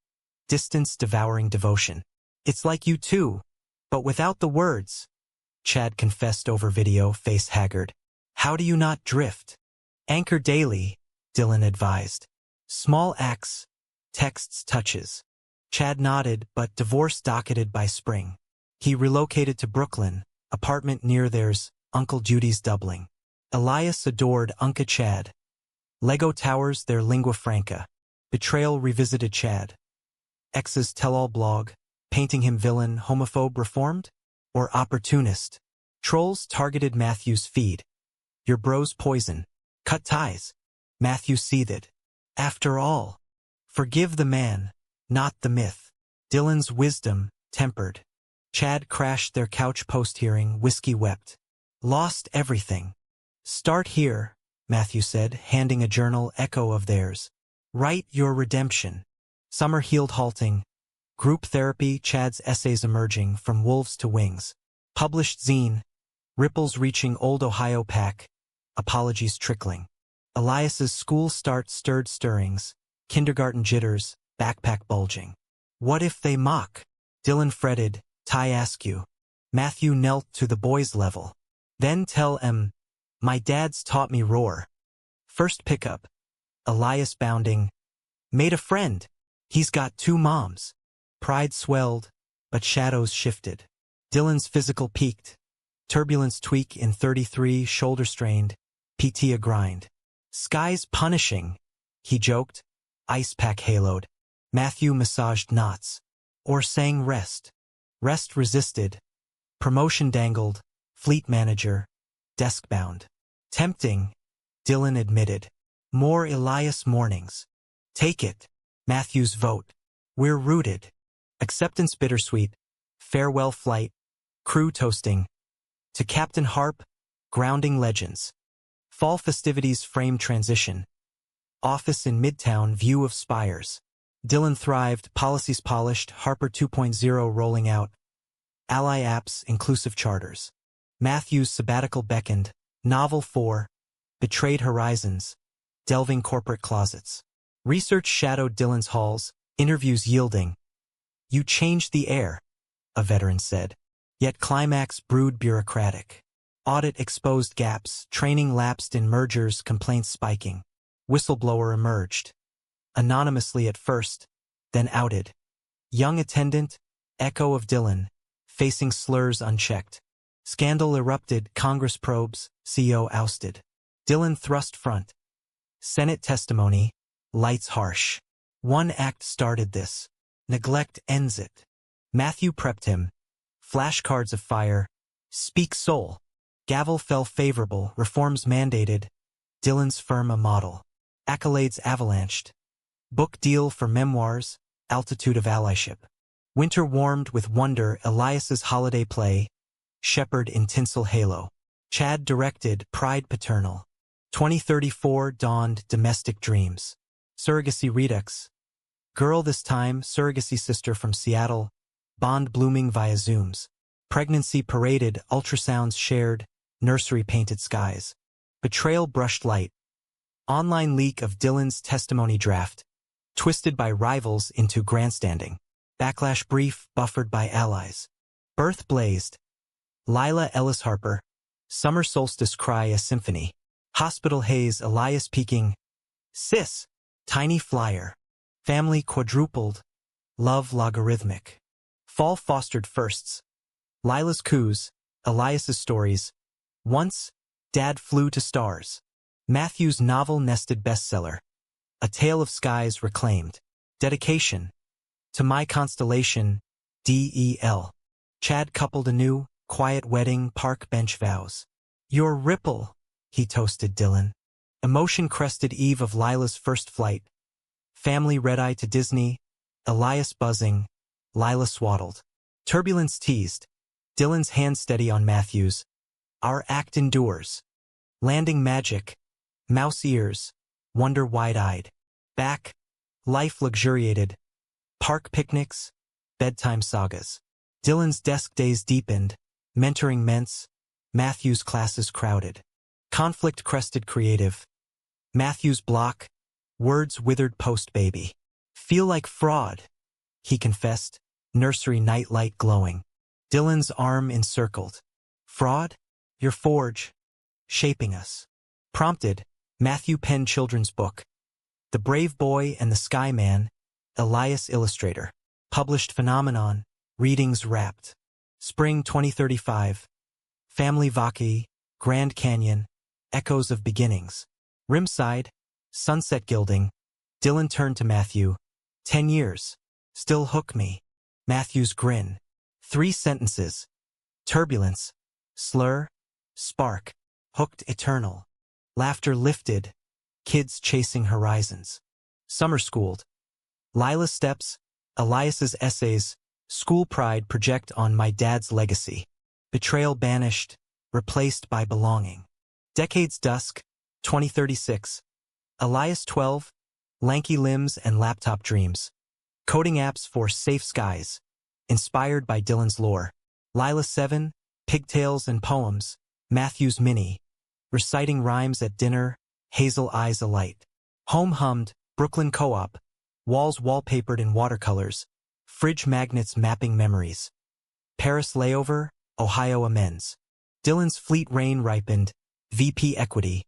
Distance devouring devotion. It's like you too, but without the words. Chad confessed over video, face haggard. How do you not drift? Anchor daily, Dylan advised. Small acts, texts, touches. Chad nodded, but divorce docketed by spring. He relocated to Brooklyn, apartment near theirs, Uncle Judy's doubling. Elias adored Unca Chad. Lego towers their lingua franca. Betrayal revisited Chad. Ex's tell-all blog, painting him villain, homophobe, reformed? Or opportunist? Trolls targeted Matthew's feed. Your bro's poison. Cut ties. Matthew seethed. After all, forgive the man, not the myth. Dylan's wisdom, tempered. Chad crashed their couch post-hearing, whiskey wept. Lost everything. Start here, Matthew said, handing a journal echo of theirs. Write your redemption. Summer healed halting. Group therapy, Chad's essays emerging from wolves to wings. Published zine. Ripples reaching old Ohio pack. Apologies trickling. Elias's school start stirred stirrings. Kindergarten jitters, backpack bulging. What if they mock? Dylan fretted, Ty askew. Matthew knelt to the boy's level. Then tell em, my dad's taught me roar. First pickup. Elias bounding. Made a friend. He's got 2 moms. Pride swelled, but shadows shifted. Dylan's physical peaked. Turbulence tweak in 33, shoulder strained. PT a grind. Sky's punishing, he joked. Ice pack haloed. Matthew massaged knots. Or sang rest. Rest resisted. Promotion dangled. Fleet manager. Desk bound. Tempting, Dylan admitted. More Elias mornings. Take it. Matthew's vote. We're rooted. Acceptance bittersweet. Farewell flight. Crew toasting. To Captain Harp, grounding legends. Fall festivities frame transition. Office in Midtown, view of spires. Dylan thrived, policies polished, Harper 2.0 rolling out. Ally apps, inclusive charters. Matthew's sabbatical beckoned. Novel 4. Betrayed horizons. Delving corporate closets. Research shadowed Dylan's halls, interviews yielding. You changed the air, a veteran said. Yet climax brewed bureaucratic. Audit exposed gaps, training lapsed in mergers, complaints spiking. Whistleblower emerged. Anonymously at first, then outed. Young attendant, echo of Dylan, facing slurs unchecked. Scandal erupted, Congress probes, CEO ousted. Dylan thrust front. Senate testimony, lights harsh. One act started this. Neglect ends it. Matthew prepped him. Flashcards of fire. Speak soul. Gavel fell favorable, reforms mandated. Dylan's firm a model. Accolades avalanched. Book deal for memoirs, altitude of allyship. Winter warmed with wonder, Elias's holiday play. Shepherd in tinsel halo. Chad directed, pride paternal. 2034 dawned, domestic dreams. Surrogacy redux. Girl this time, surrogacy sister from Seattle. Bond blooming via Zooms. Pregnancy paraded, ultrasounds shared. Nursery painted skies. Betrayal brushed light. Online leak of Dylan's testimony draft. Twisted by rivals into grandstanding. Backlash brief, buffered by allies. Birth blazed. Lila Ellis Harper. Summer solstice cry a symphony. Hospital haze Elias peaking. Sis. Tiny flyer. Family quadrupled. Love logarithmic. Fall fostered firsts. Lila's coups. Elias's stories. Once, Dad flew to stars. Matthew's novel-nested bestseller. A Tale of Skies reclaimed. Dedication. To my constellation, D.E.L. Chad coupled anew, quiet wedding, park bench vows. Your ripple, he toasted Dylan. Emotion-crested eve of Lila's first flight. Family red-eye to Disney. Elias buzzing. Lila swaddled. Turbulence teased. Dylan's hand steady on Matthew's. Our act endures. Landing magic. Mouse ears. Wonder wide-eyed. Back. Life luxuriated. Park picnics. Bedtime sagas. Dylan's desk days deepened. Mentoring ments. Matthew's classes crowded. Conflict-crested creative. Matthew's block. Words withered post-baby. Feel like fraud, he confessed. Nursery nightlight glowing. Dylan's arm encircled. Fraud? Your forge. Shaping us. Prompted. Matthew penned children's book. The Brave Boy and the Sky Man. Elias illustrator. Published Phenomenon. Readings wrapped. Spring 2035. Family Vaki. Grand Canyon. Echoes of Beginnings. Rimside. Sunset gilding. Dylan turned to Matthew. 10 years. Still hook me. Matthew's grin. 3 sentences. Turbulence. Slur. Spark. Hooked eternal. Laughter lifted. Kids chasing horizons. Summer schooled. Lila's steps. Elias's essays. School pride project on my dad's legacy. Betrayal banished. Replaced by belonging. Decades dusk. 2036. Elias 12. Lanky limbs and laptop dreams. Coding apps for safe skies. Inspired by Dylan's lore. Lila 7. Pigtails and poems. Matthew's mini. Reciting rhymes at dinner. Hazel eyes alight. Home hummed. Brooklyn Co-op. Walls wallpapered in watercolors. Fridge magnets mapping memories. Paris layover. Ohio amends. Dylan's fleet reign ripened. VP equity.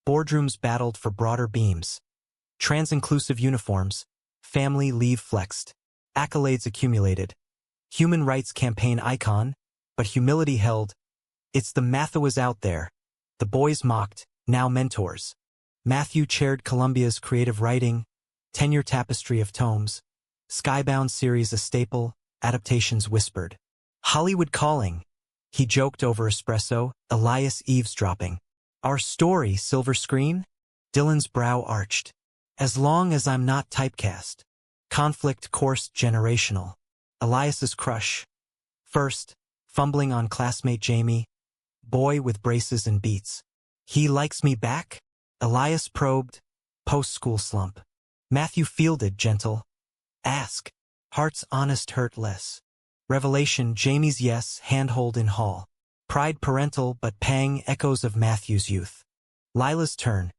Boardrooms battled for broader beams. Trans-inclusive uniforms. Family leave flexed. Accolades accumulated. Human rights campaign icon. But humility held. It's the Matthewas out there. The boys mocked, now mentors. Matthew chaired Columbia's creative writing. Tenure tapestry of tomes. Skybound series a staple. Adaptations whispered. Hollywood calling. He joked over espresso. Elias eavesdropping. Our story, silver screen? Dylan's brow arched. As long as I'm not typecast. Conflict coursed generational. Elias's crush. First, fumbling on classmate Jamie. Boy with braces and beats. He likes me back? Elias probed. Post-school slump. Matthew fielded gentle. Ask. Heart's honest hurt less. Revelation Jamie's yes handhold in hall. Pride parental but pang echoes of Matthew's youth. Lila's turn.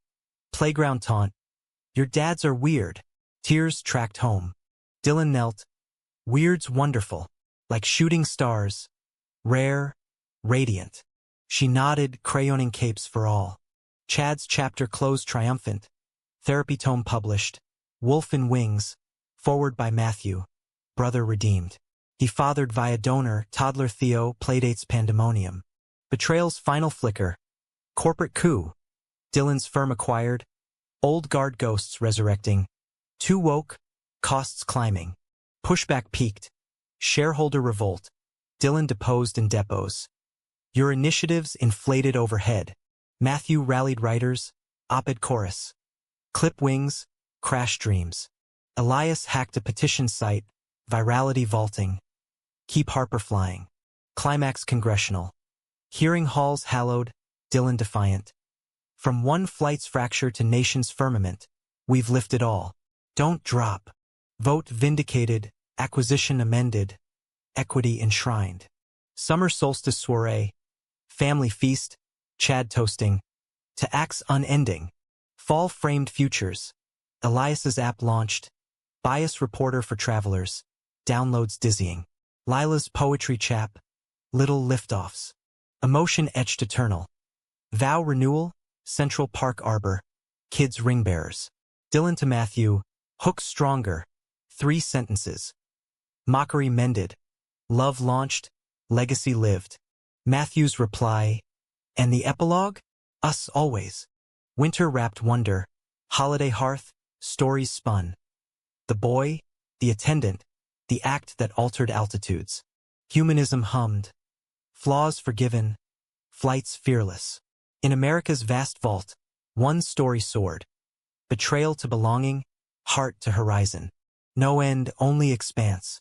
Playground taunt. Your dads are weird. Tears tracked home. Dylan knelt. Weird's wonderful. Like shooting stars. Rare. Radiant. She nodded, crayoning capes for all. Chad's chapter closed triumphant. Therapy tome published. Wolf in Wings. Forward by Matthew. Brother redeemed. He fathered via donor, toddler Theo, playdates pandemonium. Betrayal's final flicker. Corporate coup. Dylan's firm acquired. Old guard ghosts resurrecting. Too woke. Costs climbing. Pushback peaked. Shareholder revolt. Dylan deposed in depots. Your initiatives inflated overhead. Matthew rallied writers. Op-ed chorus. Clip wings. Crash dreams. Elias hacked a petition site. Virality vaulting. Keep Harper flying. Climax congressional. Hearing halls hallowed. Dylan defiant. From one flight's fracture to nation's firmament. We've lifted all. Don't drop. Vote vindicated. Acquisition amended. Equity enshrined. Summer solstice soiree. Family feast. Chad toasting. To acts unending. Fall framed futures. Elias's app launched. Bias reporter for travelers. Downloads dizzying. Lila's poetry chap. Little liftoffs. Emotion etched eternal. Vow renewal. Central Park Arbor. Kids ring bearers. Dylan to Matthew. Hook stronger. 3 sentences. Mockery mended. Love launched. Legacy lived. Matthew's reply. And the epilogue? Us always. Winter wrapped wonder. Holiday hearth. Stories spun. The boy. The attendant. The act that altered altitudes. Humanism hummed. Flaws forgiven. Flights fearless. In America's vast vault, one story soared. Betrayal to belonging. Heart to horizon. No end, only expanse.